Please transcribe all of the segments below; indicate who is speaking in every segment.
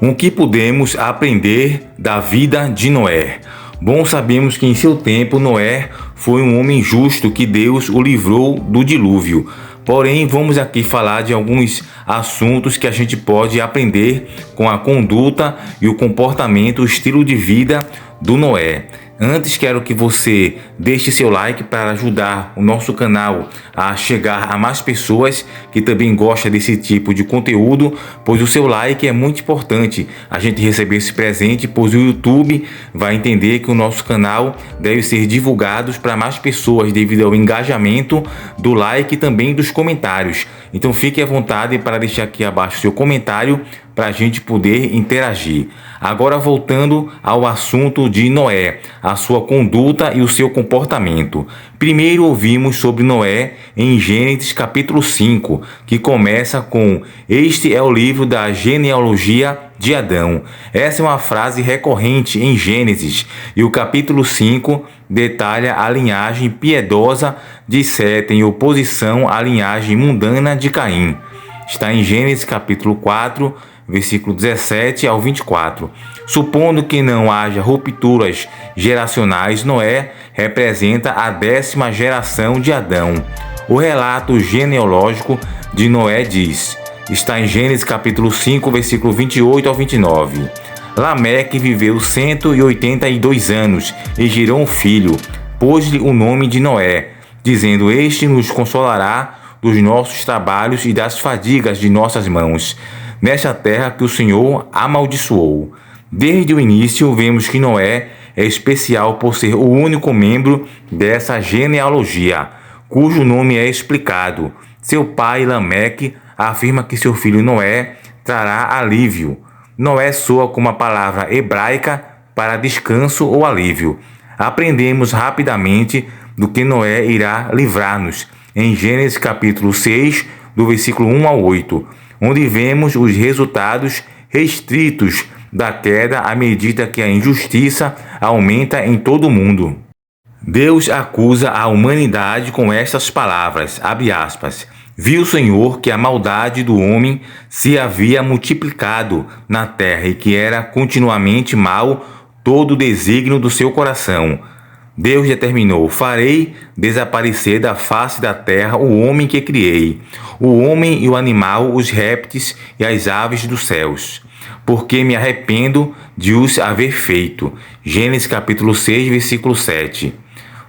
Speaker 1: O que podemos aprender da vida de Noé? Bom, sabemos que em seu tempo Noé foi um homem justo que Deus o livrou do dilúvio. Porém, vamos aqui falar de alguns assuntos que a gente pode aprender com a conduta e o comportamento, o estilo de vida do Noé. Antes, quero que você deixe seu like para ajudar o nosso canal a chegar a mais pessoas que também gostam desse tipo de conteúdo, pois o seu like é muito importante a gente receber esse presente, pois o YouTube vai entender que o nosso canal deve ser divulgado para mais pessoas devido ao engajamento do like e também dos comentários. Então fique à vontade para deixar aqui abaixo seu comentário para a gente poder interagir. Agora, voltando ao assunto de Noé, a sua conduta e o seu comportamento. Primeiro ouvimos sobre Noé em Gênesis capítulo 5, que começa com: "Este é o livro da genealogia de Adão". Essa é uma frase recorrente em Gênesis, e o capítulo 5 detalha a linhagem piedosa de Sete em oposição à linhagem mundana de Caim. Está em Gênesis capítulo 4, versículo 17 ao 24. Supondo que não haja rupturas geracionais, Noé representa a 10ª geração de Adão. O relato genealógico de Noé diz, está em Gênesis capítulo 5, versículo 28 ao 29. Lameque viveu 182 anos e gerou um filho, pôs-lhe o nome de Noé, dizendo: "Este nos consolará dos nossos trabalhos e das fadigas de nossas mãos, nesta terra que o Senhor amaldiçoou". Desde o início, vemos que Noé é especial por ser o único membro dessa genealogia, cujo nome é explicado. Seu pai, Lameque, afirma que seu filho Noé trará alívio. Noé soa como a palavra hebraica para descanso ou alívio. Aprendemos rapidamente do que Noé irá livrar-nos em Gênesis capítulo 6, do versículo 1 ao 8, onde vemos os resultados restritos da queda à medida que a injustiça aumenta em todo o mundo. Deus acusa a humanidade com estas palavras, abre aspas: "Viu o Senhor que a maldade do homem se havia multiplicado na terra e que era continuamente mau todo o desígnio do seu coração. Deus determinou: farei desaparecer da face da terra o homem que criei, o homem e o animal, os répteis e as aves dos céus, porque me arrependo de os haver feito". Gênesis capítulo 6, versículo 7.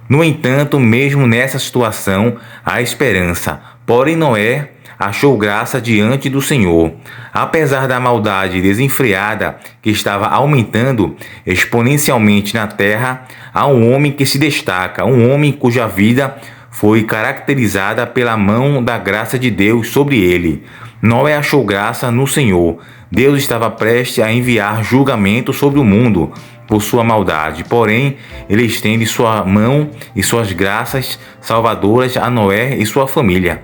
Speaker 1: No entanto, mesmo nessa situação, há esperança. Porém, Noé achou graça diante do Senhor. Apesar da maldade desenfreada que estava aumentando exponencialmente na terra, há um homem que se destaca, um homem cuja vida foi caracterizada pela mão da graça de Deus sobre ele. Noé achou graça no Senhor. Deus estava prestes a enviar julgamento sobre o mundo por sua maldade, porém, ele estende sua mão e suas graças salvadoras a Noé e sua família.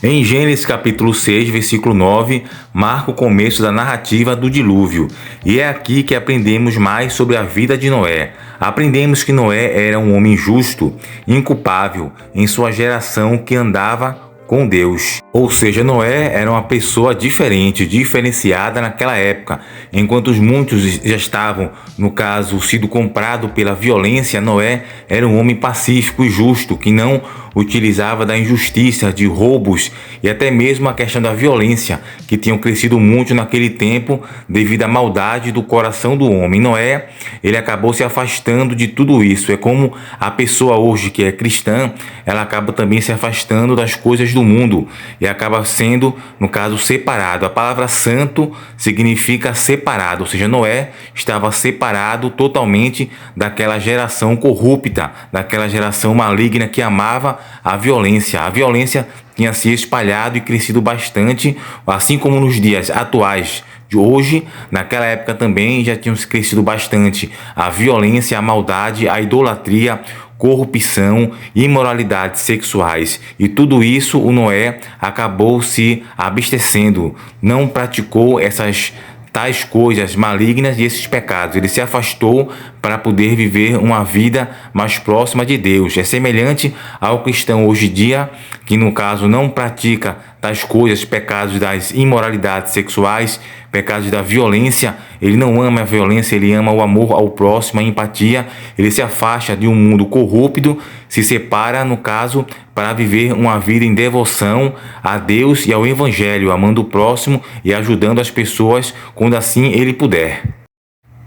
Speaker 1: Em Gênesis capítulo 6, versículo 9, marca o começo da narrativa do dilúvio, e é aqui que aprendemos mais sobre a vida de Noé. Aprendemos que Noé era um homem justo, inculpável em sua geração que andava com Deus. Ou seja, Noé era uma pessoa diferente, diferenciada naquela época. Enquanto muitos já estavam, no caso, sido comprado pela violência, Noé era um homem pacífico e justo, que não utilizava da injustiça, de roubos e até mesmo a questão da violência, que tinham crescido muito naquele tempo devido à maldade do coração do homem. Noé, ele acabou se afastando de tudo isso. É como a pessoa hoje que é cristã, ela acaba também se afastando das coisas do mundo e acaba sendo, no caso, separado. A palavra santo significa separado, ou seja, Noé estava separado totalmente daquela geração corrupta, daquela geração maligna que amava a violência. A violência tinha se espalhado e crescido bastante, assim como nos dias atuais de hoje. Naquela época também já tinham crescido bastante a violência, a maldade, a idolatria, corrupção, imoralidades sexuais, e tudo isso o Noé acabou se abstecendo, não praticou essas tais coisas malignas e esses pecados. Ele se afastou para poder viver uma vida mais próxima de Deus. É semelhante ao cristão hoje em dia, que no caso não pratica tais coisas, pecados das imoralidades sexuais, pecados da violência ele não ama a violência, ele ama o amor ao próximo, a empatia, ele se afasta de um mundo corrupto, se separa, no caso, para viver uma vida em devoção a Deus e ao Evangelho, amando o próximo e ajudando as pessoas quando assim ele puder.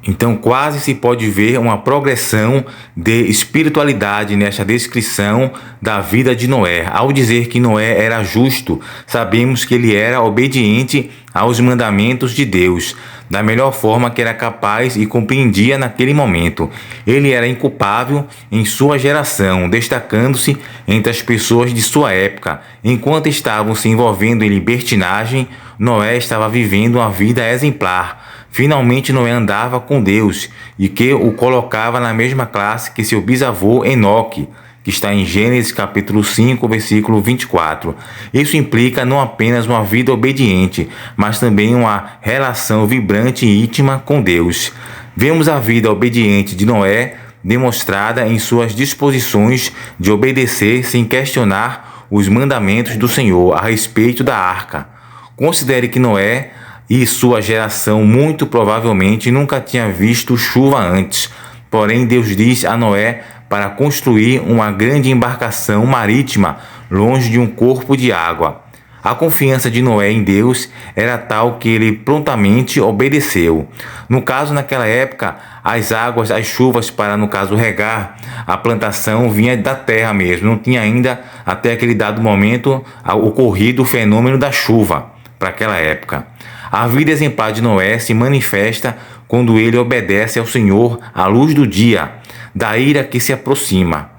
Speaker 1: Então, quase se pode ver uma progressão de espiritualidade nesta descrição da vida de Noé. Ao dizer que Noé era justo, sabemos que ele era obediente aos mandamentos de Deus, da melhor forma que era capaz e compreendia naquele momento. Ele era inculpável em sua geração, destacando-se entre as pessoas de sua época. Enquanto estavam se envolvendo em libertinagem, Noé estava vivendo uma vida exemplar. Finalmente Noé andava com Deus e que o colocava na mesma classe que seu bisavô Enoque, que está em Gênesis capítulo 5, versículo 24. Isso implica não apenas uma vida obediente, mas também uma relação vibrante e íntima com Deus. Vemos a vida obediente de Noé demonstrada em suas disposições de obedecer sem questionar os mandamentos do Senhor a respeito da arca. Considere que Noé e sua geração muito provavelmente nunca tinha visto chuva antes. Porém, Deus diz a Noé para construir uma grande embarcação marítima longe de um corpo de água. A confiança de Noé em Deus era tal que ele prontamente obedeceu. No caso, naquela época, as águas, as chuvas para, no caso, regar a plantação vinha da terra mesmo. Não tinha ainda, até aquele dado momento, ocorrido o fenômeno da chuva para aquela época. A vida exemplar de Noé se manifesta quando ele obedece ao Senhor à luz do dia, da ira que se aproxima.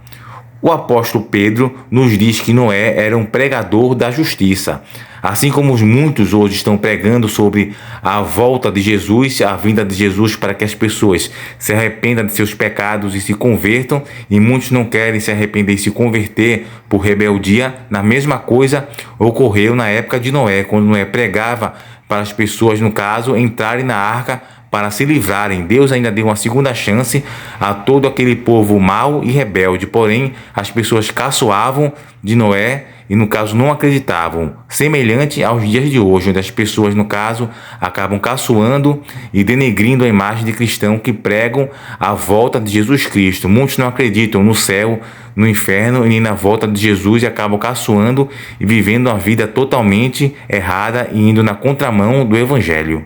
Speaker 1: O apóstolo Pedro nos diz que Noé era um pregador da justiça. Assim como muitos hoje estão pregando sobre a volta de Jesus, a vinda de Jesus para que as pessoas se arrependam de seus pecados e se convertam, e muitos não querem se arrepender e se converter por rebeldia, na mesma coisa ocorreu na época de Noé, quando Noé pregava para as pessoas, no caso, entrarem na arca para se livrarem. Deus ainda deu uma segunda chance a todo aquele povo mau e rebelde, porém as pessoas caçoavam de Noé e, no caso, não acreditavam, semelhante aos dias de hoje, onde as pessoas, no caso, acabam caçoando e denegrindo a imagem de cristão que pregam a volta de Jesus Cristo. Muitos não acreditam no céu, no inferno e nem na volta de Jesus e acabam caçoando e vivendo uma vida totalmente errada e indo na contramão do Evangelho.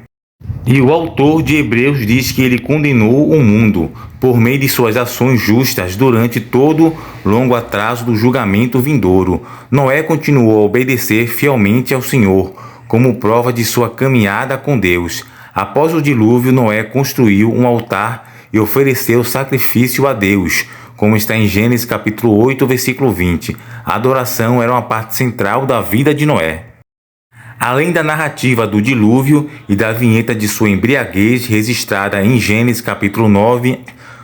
Speaker 1: E o autor de Hebreus diz que ele condenou o mundo por meio de suas ações justas durante todo longo atraso do julgamento vindouro. Noé continuou a obedecer fielmente ao Senhor, como prova de sua caminhada com Deus. Após o dilúvio, Noé construiu um altar e ofereceu sacrifício a Deus, como está em Gênesis capítulo 8, versículo 20. A adoração era uma parte central da vida de Noé. Além da narrativa do dilúvio e da vinheta de sua embriaguez registrada em Gênesis capítulo 9,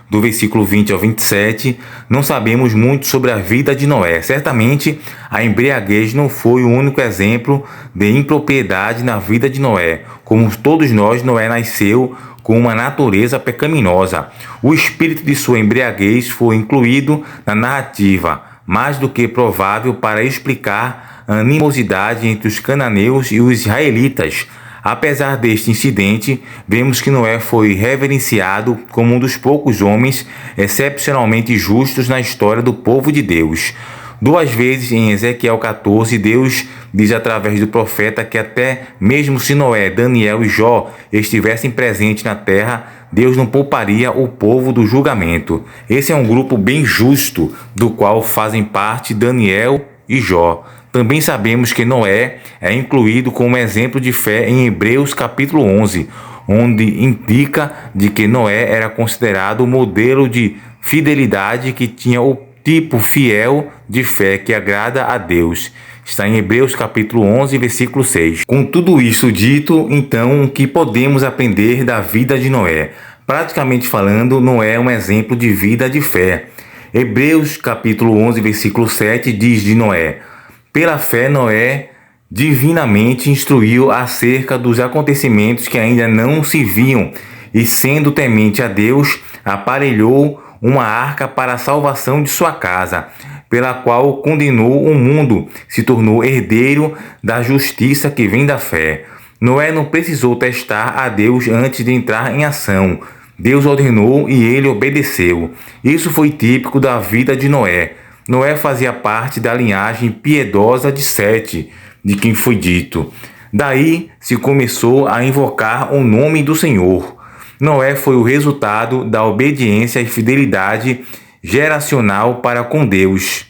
Speaker 1: do versículo 20 ao 27, não sabemos muito sobre a vida de Noé. Certamente, a embriaguez não foi o único exemplo de impropriedade na vida de Noé. Como todos nós, Noé nasceu com uma natureza pecaminosa. O espírito de sua embriaguez foi incluído na narrativa, mais do que provável para explicar a animosidade entre os cananeus e os israelitas. Apesar deste incidente, vemos que Noé foi reverenciado como um dos poucos homens excepcionalmente justos na história do povo de Deus. 2 vezes em Ezequiel 14, Deus diz através do profeta que até mesmo se Noé, Daniel e Jó estivessem presentes na terra, Deus não pouparia o povo do julgamento. Esse é um grupo bem justo, do qual fazem parte Daniel e Jó. Também sabemos que Noé é incluído como exemplo de fé em Hebreus capítulo 11, onde indica de que Noé era considerado o modelo de fidelidade que tinha o tipo fiel de fé que agrada a Deus. Está em Hebreus capítulo 11, versículo 6. Com tudo isso dito, então, o que podemos aprender da vida de Noé? Praticamente falando, Noé é um exemplo de vida de fé. Hebreus capítulo 11, versículo 7 diz de Noé: pela fé, Noé divinamente instruiu acerca dos acontecimentos que ainda não se viam, e sendo temente a Deus, aparelhou uma arca para a salvação de sua casa, pela qual condenou o mundo, se tornou herdeiro da justiça que vem da fé. Noé não precisou testar a Deus antes de entrar em ação. Deus ordenou e ele obedeceu. Isso foi típico da vida de Noé. Noé fazia parte da linhagem piedosa de Sete, de quem foi dito. Daí se começou a invocar o nome do Senhor. Noé foi o resultado da obediência e fidelidade geracional para com Deus.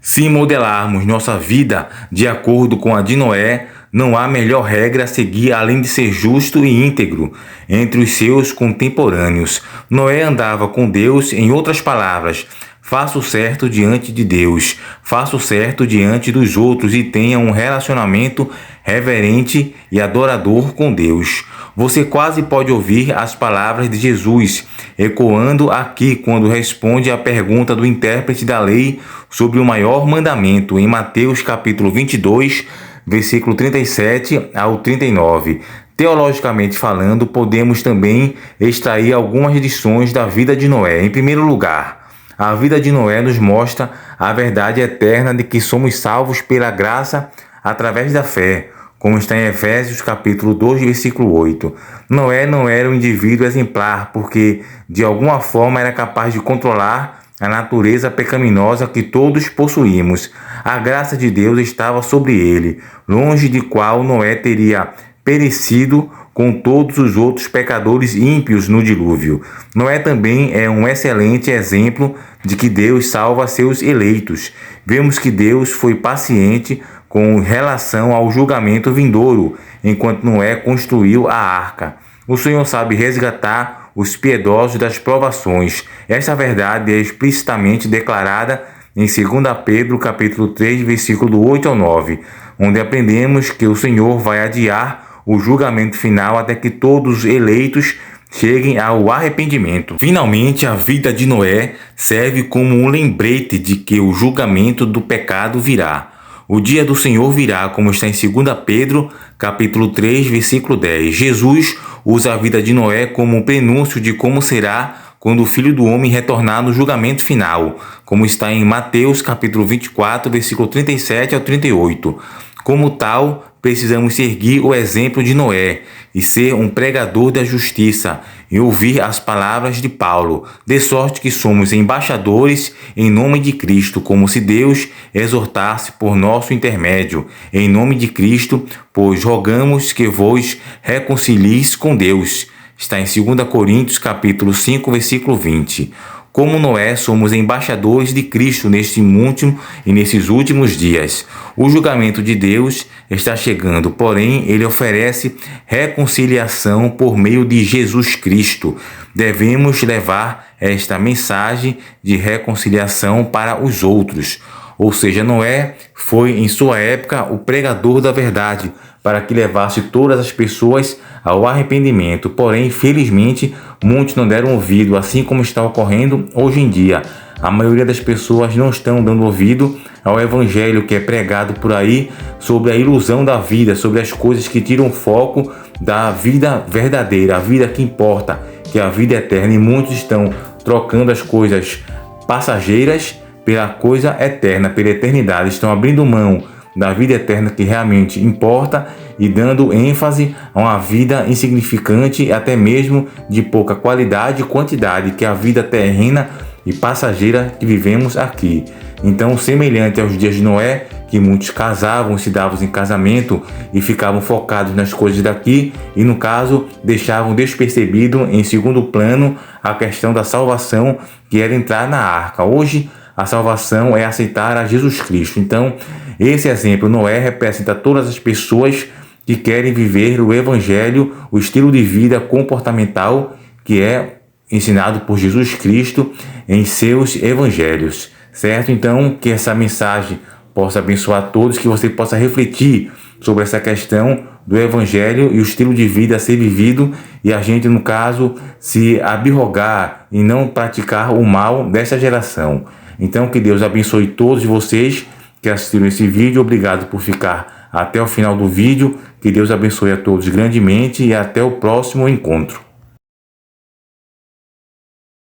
Speaker 1: Se modelarmos nossa vida de acordo com a de Noé, não há melhor regra a seguir além de ser justo e íntegro entre os seus contemporâneos. Noé andava com Deus, em outras palavras, faça o certo diante de Deus, faça o certo diante dos outros e tenha um relacionamento reverente e adorador com Deus. Você quase pode ouvir as palavras de Jesus ecoando aqui quando responde à pergunta do intérprete da lei sobre o maior mandamento em Mateus capítulo 22, versículo 37 ao 39. Teologicamente falando, podemos também extrair algumas lições da vida de Noé. Em primeiro lugar, a vida de Noé nos mostra a verdade eterna de que somos salvos pela graça através da fé, como está em Efésios capítulo 2, versículo 8. Noé não era um indivíduo exemplar, porque de alguma forma era capaz de controlar a natureza pecaminosa que todos possuímos. A graça de Deus estava sobre ele, longe de qual Noé teria perecido com todos os outros pecadores ímpios no dilúvio. Noé também é um excelente exemplo de que Deus salva seus eleitos. Vemos que Deus foi paciente com relação ao julgamento vindouro, enquanto Noé construiu a arca. O Senhor sabe resgatar os piedosos das provações. Esta verdade é explicitamente declarada em 2 Pedro capítulo 3, versículo do 8 ao 9, onde aprendemos que o Senhor vai adiar o julgamento final até que todos os eleitos cheguem ao arrependimento. Finalmente, a vida de Noé serve como um lembrete de que o julgamento do pecado virá. O dia do Senhor virá, como está em 2 Pedro, capítulo 3, versículo 10. Jesus usa a vida de Noé como um prenúncio de como será quando o Filho do Homem retornar no julgamento final, como está em Mateus, capítulo 24, versículo 37 ao 38. Como tal, precisamos seguir o exemplo de Noé e ser um pregador da justiça e ouvir as palavras de Paulo, de sorte que somos embaixadores em nome de Cristo, como se Deus exortasse por nosso intermédio, em nome de Cristo, pois rogamos que vos reconcilieis com Deus. Está em 2 Coríntios, capítulo 5, versículo 20. Como Noé, somos embaixadores de Cristo neste mundo e nesses últimos dias. O julgamento de Deus está chegando, porém, ele oferece reconciliação por meio de Jesus Cristo. Devemos levar esta mensagem de reconciliação para os outros. Ou seja, Noé foi, em sua época, o pregador da verdade, para que levasse todas as pessoas ao arrependimento. Porém, infelizmente, muitos não deram ouvido, assim como está ocorrendo hoje em dia. A maioria das pessoas não estão dando ouvido ao evangelho que é pregado por aí sobre a ilusão da vida, sobre as coisas que tiram o foco da vida verdadeira, a vida que importa, que é a vida eterna. E muitos estão trocando as coisas passageiras pela coisa eterna, pela eternidade. Estão abrindo mão da vida eterna que realmente importa e dando ênfase a uma vida insignificante e até mesmo de pouca qualidade e quantidade, que é a vida terrena e passageira que vivemos aqui. Então, semelhante aos dias de Noé, que muitos casavam, se davam em casamento e ficavam focados nas coisas daqui e, no caso, deixavam despercebido em segundo plano a questão da salvação, que era entrar na arca. Hoje, a salvação é aceitar a Jesus Cristo. Então, esse exemplo, Noé, representa todas as pessoas que querem viver o evangelho, o estilo de vida comportamental que é ensinado por Jesus Cristo em seus evangelhos, certo? Então, que essa mensagem possa abençoar todos, que você possa refletir sobre essa questão do evangelho e o estilo de vida a ser vivido e a gente, no caso, se abirrogar e não praticar o mal dessa geração. Então, que Deus abençoe todos vocês que assistiram esse vídeo. Obrigado por ficar até o final do vídeo. Que Deus abençoe a todos grandemente e até o próximo encontro.